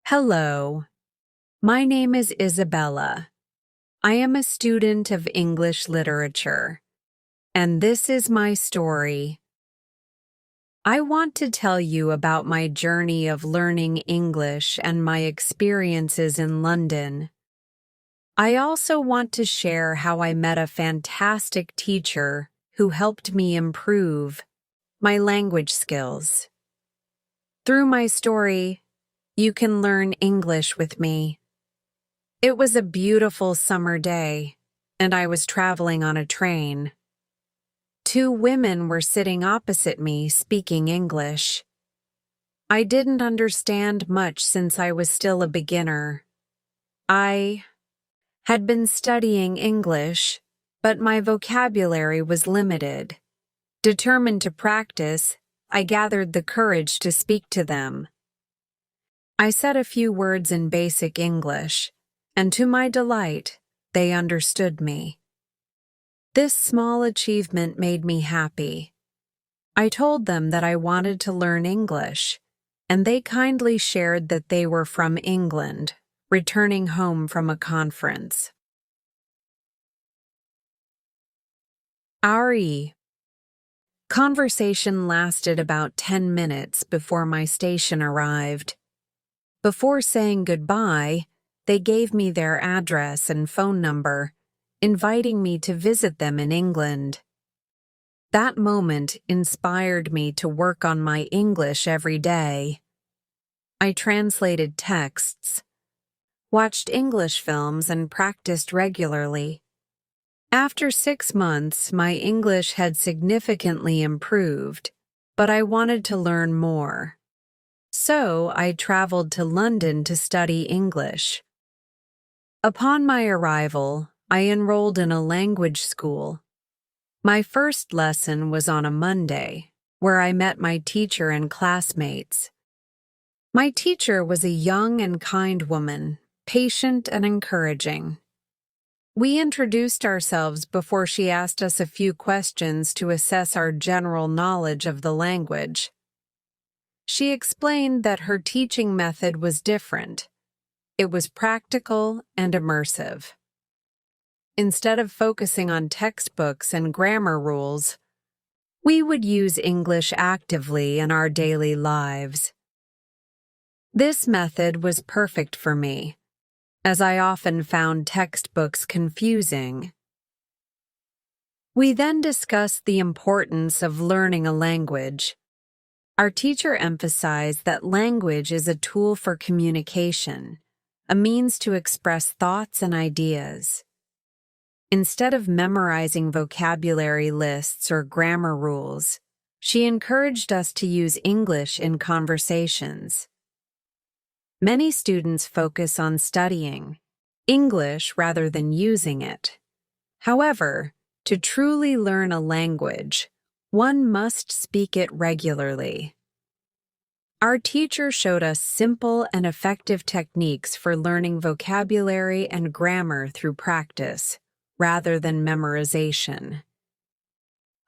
Hello, my name is Isabella. I am a student of English literature, and this is my story. I want to tell you about my journey of learning English and my experiences in London. I also want to share how I met a fantastic teacher who helped me improve my language skills. Through my story, you can learn English with me. It was a beautiful summer day, and I was traveling on a train. Two women were sitting opposite me speaking English. I didn't understand much since I was still a beginner. I had been studying English, but my vocabulary was limited. Determined to practice, I gathered the courage to speak to them. I said a few words in basic English, and to my delight, they understood me. This small achievement made me happy. I told them that I wanted to learn English, and they kindly shared that they were from England, returning home from a conference. RE. Conversation lasted about 10 minutes before my station arrived. Before saying goodbye, they gave me their address and phone number, inviting me to visit them in England. That moment inspired me to work on my English every day. I translated texts, watched English films, and practiced regularly. After 6 months, my English had significantly improved, but I wanted to learn more. So I traveled to London to study English. Upon my arrival, I enrolled in a language school. My first lesson was on a Monday, where I met my teacher and classmates. My teacher was a young and kind woman, patient and encouraging. We introduced ourselves before she asked us a few questions to assess our general knowledge of the language. She explained that her teaching method was different. It was practical and immersive. Instead of focusing on textbooks and grammar rules, we would use English actively in our daily lives. This method was perfect for me, as I often found textbooks confusing. We then discussed the importance of learning a language. Our teacher emphasized that language is a tool for communication, a means to express thoughts and ideas. Instead of memorizing vocabulary lists or grammar rules, she encouraged us to use English in conversations. Many students focus on studying English rather than using it. However, to truly learn a language, one must speak it regularly. Our teacher showed us simple and effective techniques for learning vocabulary and grammar through practice, rather than memorization.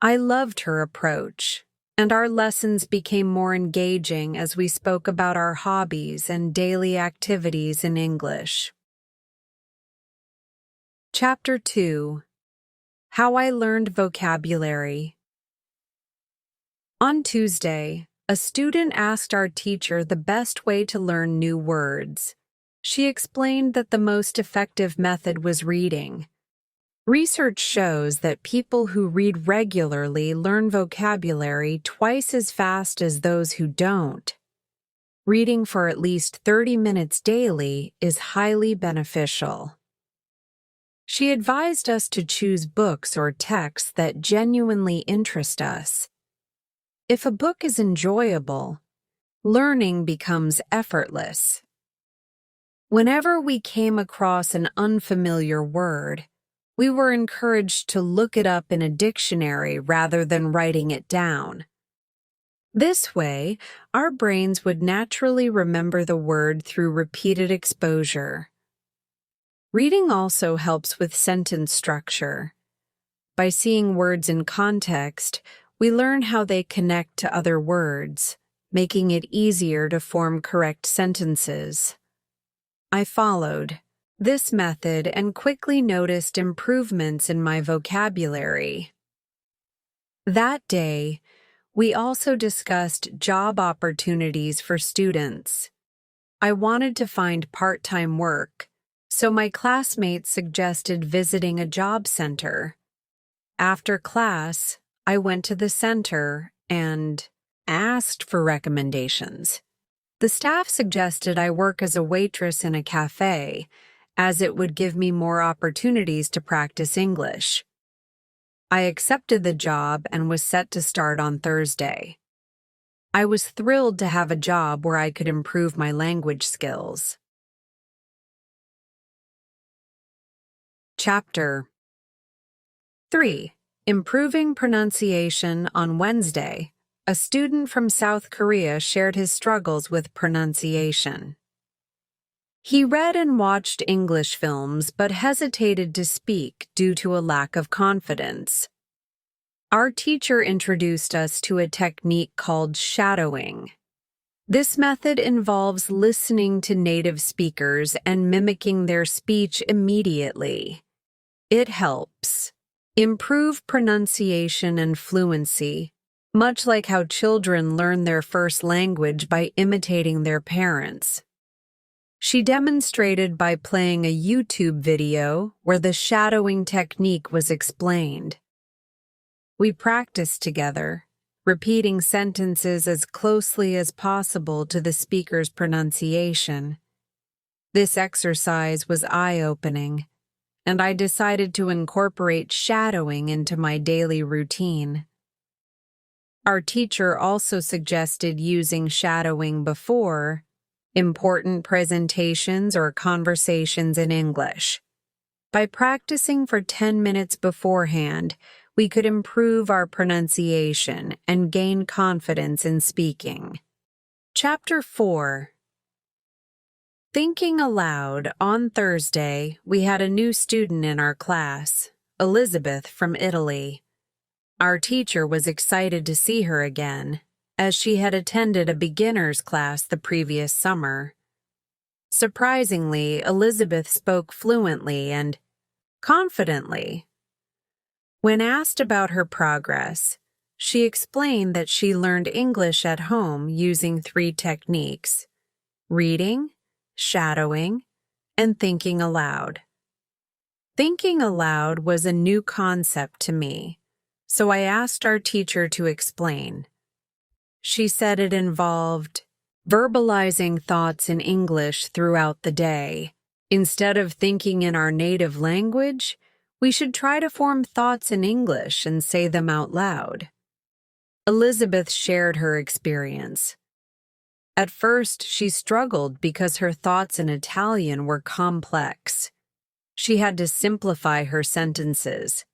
I loved her approach, and our lessons became more engaging as we spoke about our hobbies and daily activities in English. Chapter 2. How I Learned Vocabulary. On Tuesday, a student asked our teacher the best way to learn new words. She explained that the most effective method was reading. Research shows that people who read regularly learn vocabulary twice as fast as those who don't. Reading for at least 30 minutes daily is highly beneficial. She advised us to choose books or texts that genuinely interest us. If a book is enjoyable, learning becomes effortless. Whenever we came across an unfamiliar word, we were encouraged to look it up in a dictionary rather than writing it down. This way, our brains would naturally remember the word through repeated exposure. Reading also helps with sentence structure. By seeing words in context, we learn how they connect to other words, making it easier to form correct sentences. I followed this method and quickly noticed improvements in my vocabulary. That day, we also discussed job opportunities for students. I wanted to find part-time work, so my classmates suggested visiting a job center. After class, I went to the center and asked for recommendations. The staff suggested I work as a waitress in a cafe, as it would give me more opportunities to practice English. I accepted the job and was set to start on Thursday. I was thrilled to have a job where I could improve my language skills. Chapter 3. Improving Pronunciation. On Wednesday, a student from South Korea shared his struggles with pronunciation. He read and watched English films but hesitated to speak due to a lack of confidence. Our teacher introduced us to a technique called shadowing. This method involves listening to native speakers and mimicking their speech immediately. It helps improve pronunciation and fluency, much like how children learn their first language by imitating their parents. She demonstrated by playing a YouTube video where the shadowing technique was explained. We practiced together, repeating sentences as closely as possible to the speaker's pronunciation. This exercise was eye-opening, and I decided to incorporate shadowing into my daily routine. Our teacher also suggested using shadowing before important presentations or conversations in English. By practicing for 10 minutes beforehand, we could improve our pronunciation and gain confidence in speaking. Chapter 4. Thinking aloud. On Thursday, we had a new student in our class, Elizabeth from Italy. Our teacher was excited to see her again, as she had attended a beginner's class the previous summer. Surprisingly, Elizabeth spoke fluently and confidently. When asked about her progress, she explained that she learned English at home using 3 techniques: reading, shadowing, and thinking aloud. Thinking aloud was a new concept to me, so I asked our teacher to explain. She said it involved verbalizing thoughts in English throughout the day. Instead of thinking in our native language, we should try to form thoughts in English and say them out loud. Elizabeth shared her experience. At first, she struggled because her thoughts in Italian were complex. She had to simplify her sentences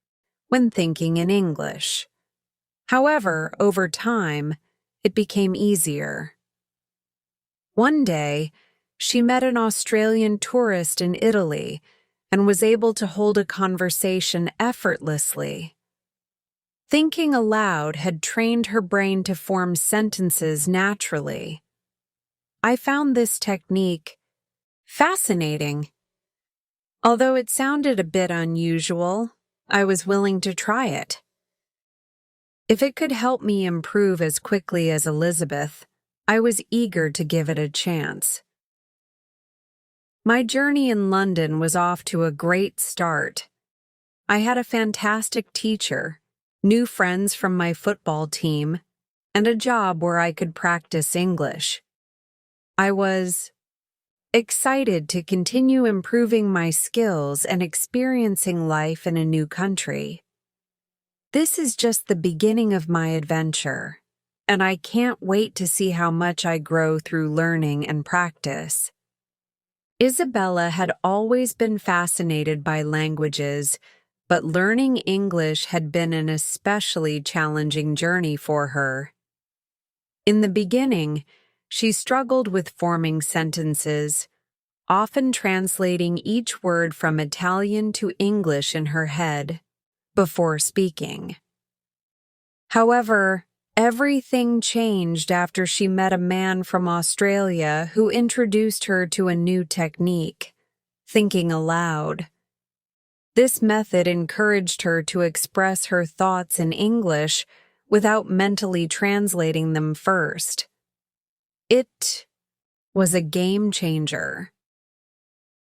when thinking in English. However, over time, it became easier. One day, she met an Australian tourist in Italy and was able to hold a conversation effortlessly. Thinking aloud had trained her brain to form sentences naturally. I found this technique fascinating. Although it sounded a bit unusual, I was willing to try it. If it could help me improve as quickly as Elizabeth, I was eager to give it a chance. My journey in London was off to a great start. I had a fantastic teacher, new friends from my football team, and a job where I could practice English. I was excited to continue improving my skills and experiencing life in a new country. This is just the beginning of my adventure, and I can't wait to see how much I grow through learning and practice. Isabella had always been fascinated by languages, but learning English had been an especially challenging journey for her. In the beginning, she struggled with forming sentences, often translating each word from Italian to English in her head before speaking. However, Everything changed after she met a man from Australia who introduced her to a new technique, thinking aloud. This method encouraged her to express her thoughts in English without mentally translating them first. It was a game changer.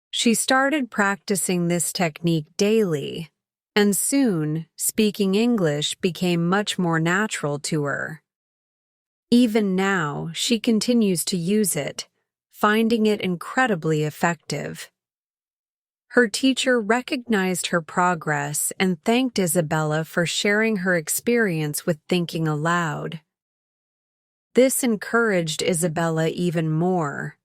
She started practicing this technique daily, and soon speaking English became much more natural to her. Even now, she continues to use it, finding it incredibly effective. Her teacher recognized her progress and thanked Isabella for sharing her experience with thinking aloud. This encouraged Isabella even more.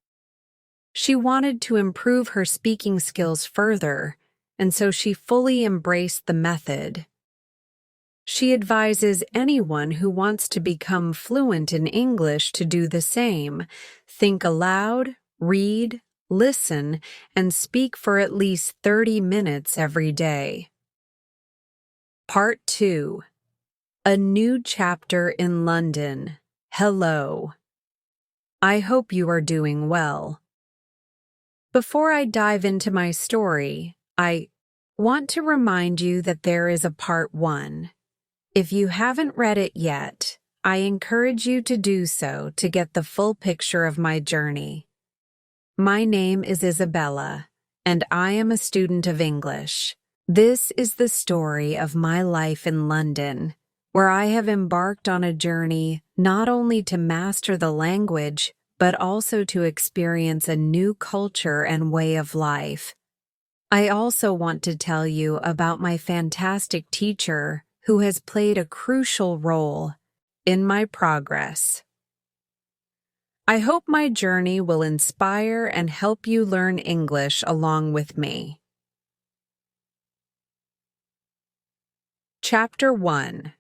She wanted to improve her speaking skills further, and so she fully embraced the method. She advises anyone who wants to become fluent in English to do the same. Think aloud, read, listen, and speak for at least 30 minutes every day. Part 2. A New Chapter in London. Hello. I hope you are doing well. Before I dive into my story, I want to remind you that there is a Part 1. If you haven't read it yet, I encourage you to do so to get the full picture of my journey. My name is Isabella, and I am a student of English. This is the story of my life in London, where I have embarked on a journey not only to master the language, but also to experience a new culture and way of life. I also want to tell you about my fantastic teacher who has played a crucial role in my progress. I hope my journey will inspire and help you learn English along with me. Chapter 1.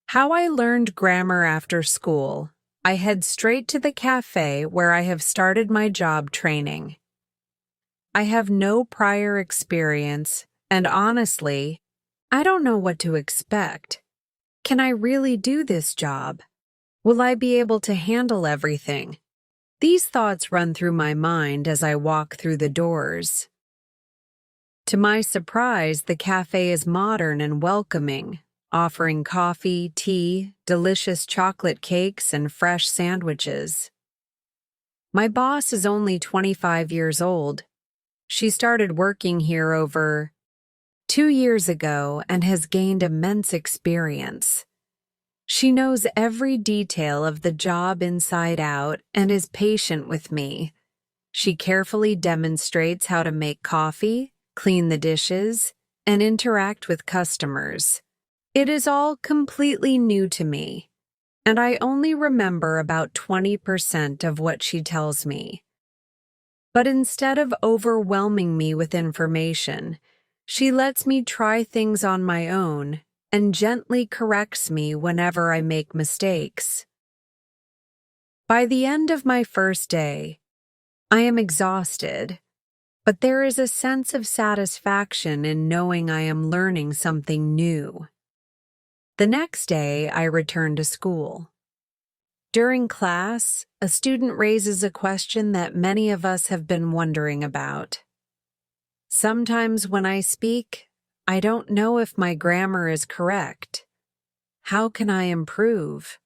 How I learned grammar after school. I head straight to the cafe where I have started my job training. I have no prior experience, and honestly, I don't know what to expect. Can I really do this job? Will I be able to handle everything? These thoughts run through my mind as I walk through the doors. To my surprise, the cafe is modern and welcoming, offering coffee, tea, delicious chocolate cakes, and fresh sandwiches. My boss is only 25 years old. She started working here over 2 years ago and has gained immense experience. She knows every detail of the job inside out and is patient with me. She carefully demonstrates how to make coffee, clean the dishes, and interact with customers. It is all completely new to me, and I only remember about 20% of what she tells me. But instead of overwhelming me with information, she lets me try things on my own and gently corrects me whenever I make mistakes. By the end of my first day, I am exhausted, but there is a sense of satisfaction in knowing I am learning something new. The next day, I return to school. During class, a student raises a question that many of us have been wondering about. Sometimes when I speak, I don't know if my grammar is correct. How can I improve?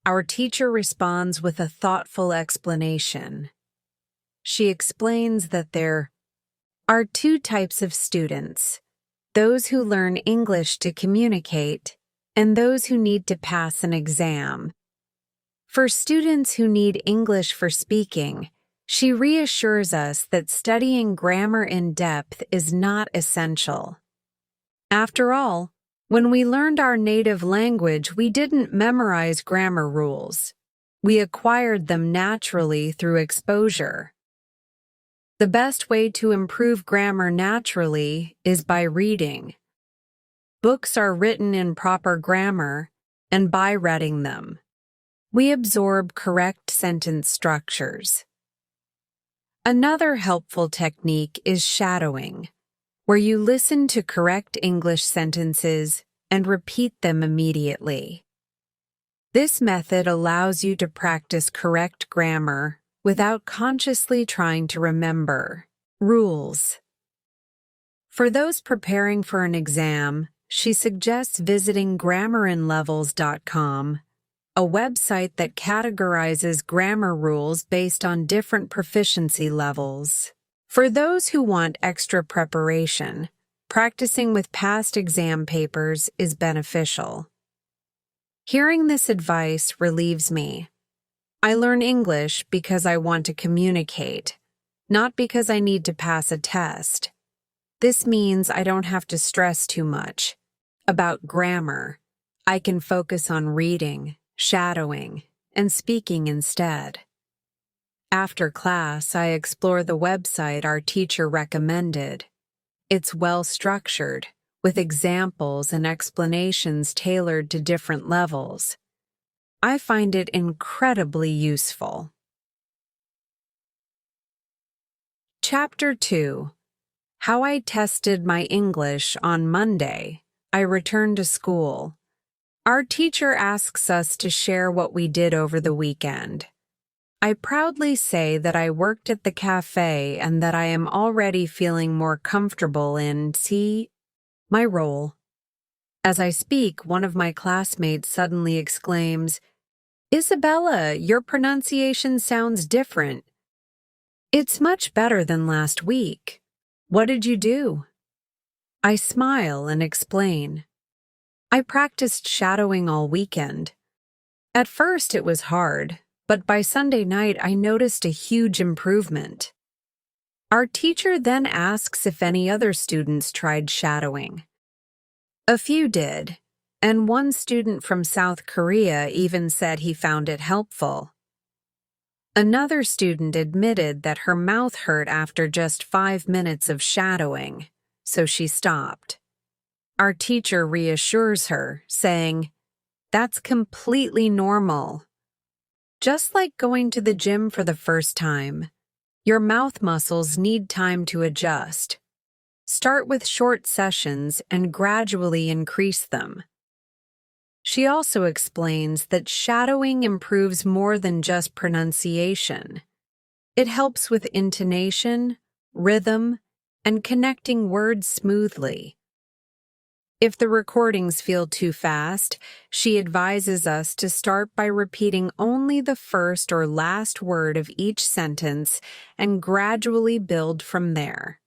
Our teacher responds with a thoughtful explanation. She explains that there are 2 types of students, those who learn English to communicate and those who need to pass an exam. For students who need English for speaking, she reassures us that studying grammar in depth is not essential. After all, when we learned our native language, we didn't memorize grammar rules. We acquired them naturally through exposure. The best way to improve grammar naturally is by reading. Books are written in proper grammar, and by reading them, we absorb correct sentence structures. Another helpful technique is shadowing, where you listen to correct English sentences and repeat them immediately. This method allows you to practice correct grammar without consciously trying to remember. Rules. For those preparing for an exam, she suggests visiting grammarinlevels.com, a website that categorizes grammar rules based on different proficiency levels. For those who want extra preparation, practicing with past exam papers is beneficial. Hearing this advice relieves me. I learn English because I want to communicate, not because I need to pass a test. This means I don't have to stress too much about grammar. I can focus on reading, shadowing, and speaking instead. After class, I explore the website our teacher recommended. It's well-structured, with examples and explanations tailored to different levels. I find it incredibly useful. Chapter 2. How I tested my English on Monday. I returned to school. Our teacher asks us to share what we did over the weekend. I proudly say that I worked at the cafe and that I am already feeling more comfortable in my role. As I speak, one of my classmates suddenly exclaims, "Isabella, your pronunciation sounds different." "It's much better than last week. What did you do?" I smile and explain. I practiced shadowing all weekend. At first it was hard, but by Sunday night I noticed a huge improvement. Our teacher then asks if any other students tried shadowing. A few did, and one student from South Korea even said he found it helpful. Another student admitted that her mouth hurt after just 5 minutes of shadowing, so she stopped. Our teacher reassures her, saying, "That's completely normal. Just like going to the gym for the first time, your mouth muscles need time to adjust. Start with short sessions and gradually increase them." She also explains that shadowing improves more than just pronunciation. It helps with intonation, rhythm, and connecting words smoothly. If the recordings feel too fast, she advises us to start by repeating only the first or last word of each sentence and gradually build from there.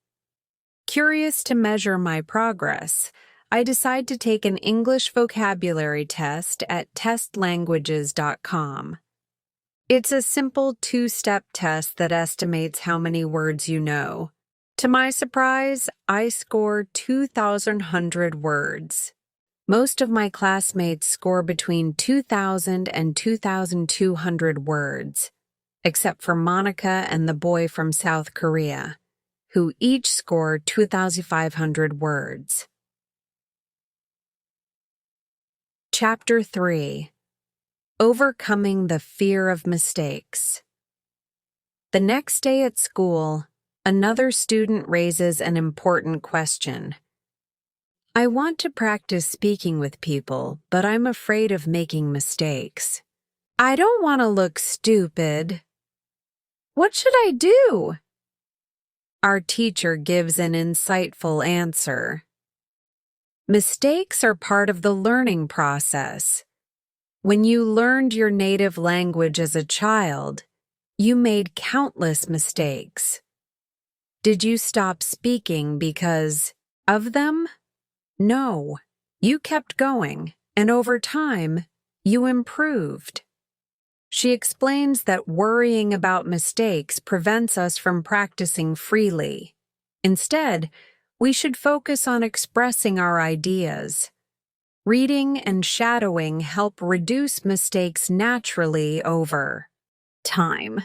Curious to measure my progress, I decide to take an English vocabulary test at testlanguages.com. It's a simple 2-step test that estimates how many words you know. To my surprise, I score 2,100 words. Most of my classmates score between 2,000 and 2,200 words, except for Monica and the boy from South Korea, who each scored 2,500 words. Chapter 3. Overcoming the Fear of Mistakes. The next day at school, another student raises an important question. "I want to practice speaking with people, but I'm afraid of making mistakes. I don't want to look stupid. What should I do?" Our teacher gives an insightful answer. Mistakes are part of the learning process. When you learned your native language as a child, you made countless mistakes. Did you stop speaking because of them? No, you kept going, and over time, you improved. She explains that worrying about mistakes prevents us from practicing freely. Instead, we should focus on expressing our ideas. Reading and shadowing help reduce mistakes naturally over time.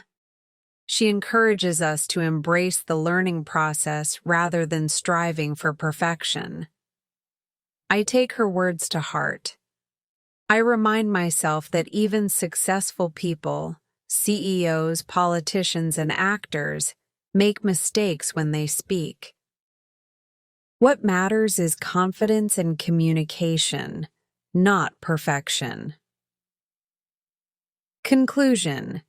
She encourages us to embrace the learning process rather than striving for perfection. I take her words to heart. I remind myself that even successful people, CEOs, politicians, and actors, make mistakes when they speak. What matters is confidence and communication, not perfection. Conclusion.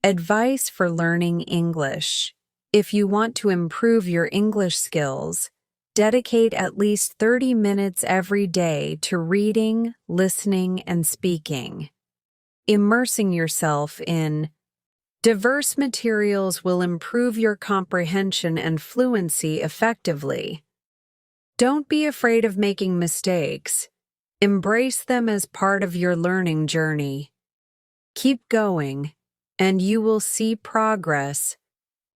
Advice for learning English. If you want to improve your English skills, dedicate at least 30 minutes every day to reading, listening, and speaking. Immersing yourself in diverse materials will improve your comprehension and fluency effectively. Don't be afraid of making mistakes. Embrace them as part of your learning journey. Keep going, and you will see progress